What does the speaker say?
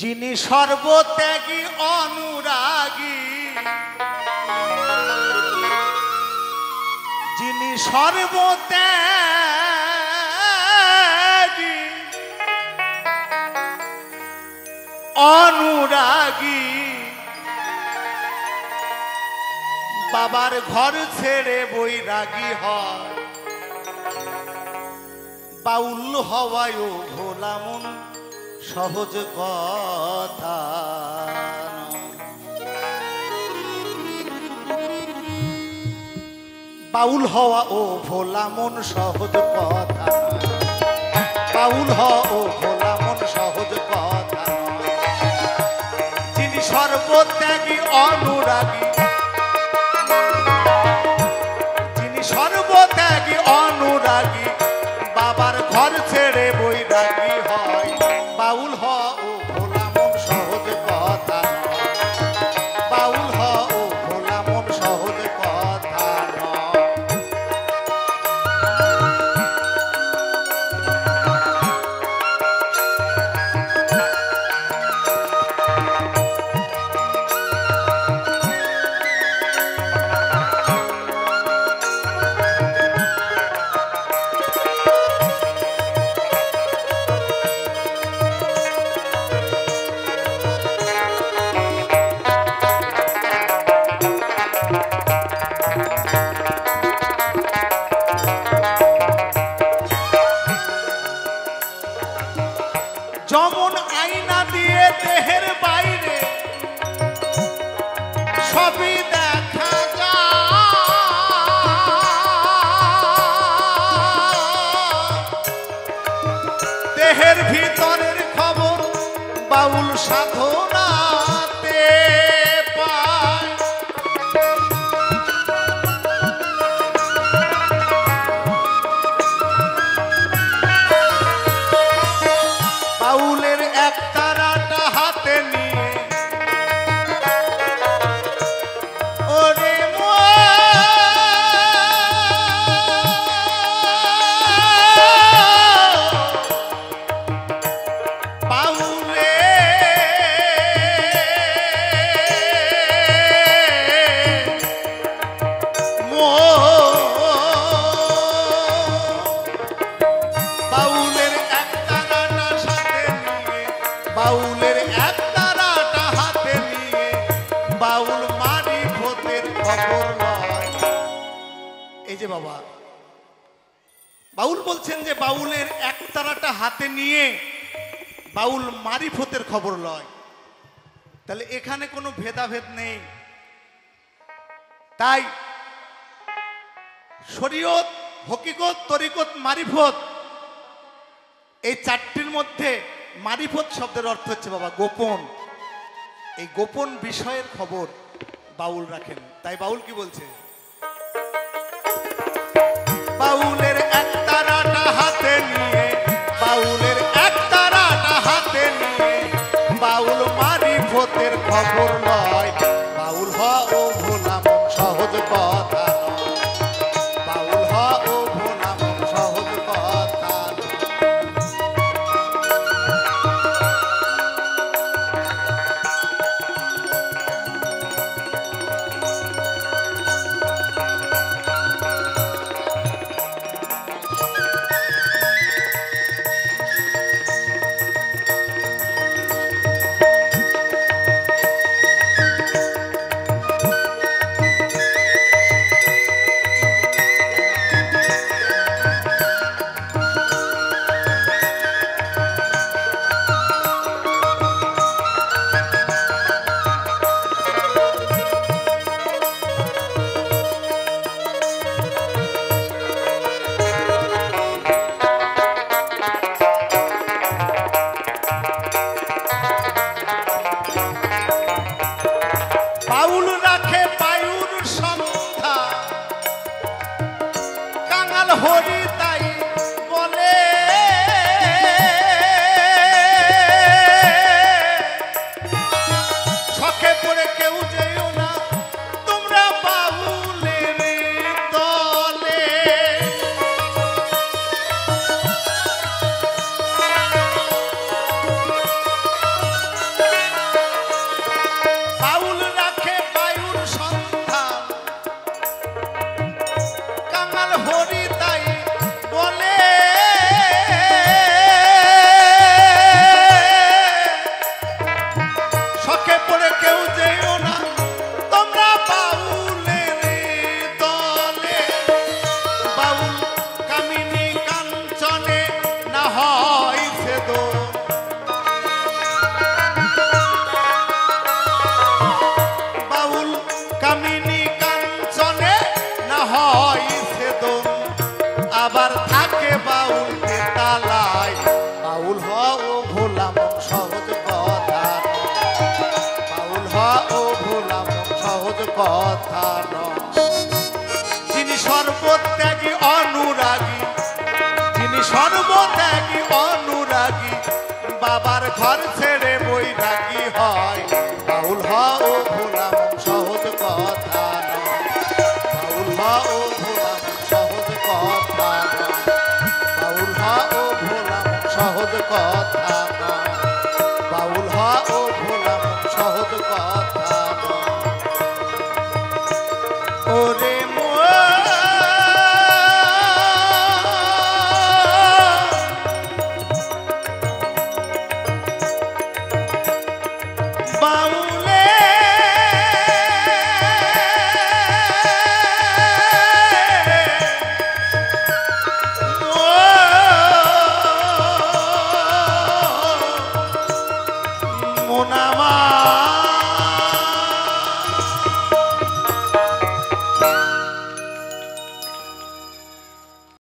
যিনি সর্বত্যাগী অনুরাগী, যিনি সর্বত্যাগী অনুরাগী, বাবার ঘর ছেড়ে বৈরাগী হয়, বাউল হওয়ায় ভোলা মন সহজ কথা। বাউল হওয়া ও ভোলা মন সহজ কথা, বাউল হওয়া ও ভোলা মন সহজ কথা। যিনি সর্বত্যাগী অনুরাগী, যিনি সর্বত্যাগী অনুরাগী, বাবার ঘর ছেড়ে বৈরাগী হয়, বাউল হওয়া ও ভোলা মন সহজ কথা, বাউল হওয়া ও ভোলা মন সহজ কথা। যেমন আয়না দিয়ে দেহের বাইরে সবই দেখা যায়, দেহের ভিতরের খবর বাউল সাধনাতে পায়। বাউলের এক তারাটা হাতে নিয়ে ওরে বাউলে বাউলের এক তারাটা সাথে নিয়ে, বাউলের এক তারাটা হাতে নিয়ে বাউল মারিফতের খবর লয়। এই যে বাবা বাউল বলছেন যে বাউলের এক তারাটা হাতে নিয়ে বাউল মারিফতের খবর লয়, তাহলে এখানে কোনো ভেদাভেদ নেই। তাই শরীয়ত, হকিকত, তরিকত, মারিফত, এই চারটির মধ্যে মারিফত শব্দের অর্থ হচ্ছে বাবা গোপন। এই গোপন বিষয়ের খবর বাউল রাখেন। তাই বাউল কি বলছে? বাউলের এক তারাটা হাতে নিয়ে, বাউলের এক তারাটা হাতে নিয়ে বাউল মারিফতের খবর লয়, বাউল হওয়া ও ভোলা মন সহজ কথা নয়, বাউল হওয়া ও ভোলা মন সহজ কথা নয়। ধর্মত্যাগী অনুরাগী বাবার ঘর ছেড়ে বৈরাগী হয় বাউল হও ভোলা মন সহজ কথা নয় বাউল হও ভোলা মন সহজ কথা নয় বাউল হও ভোলা মন সহজ কথা নয় বাউল হও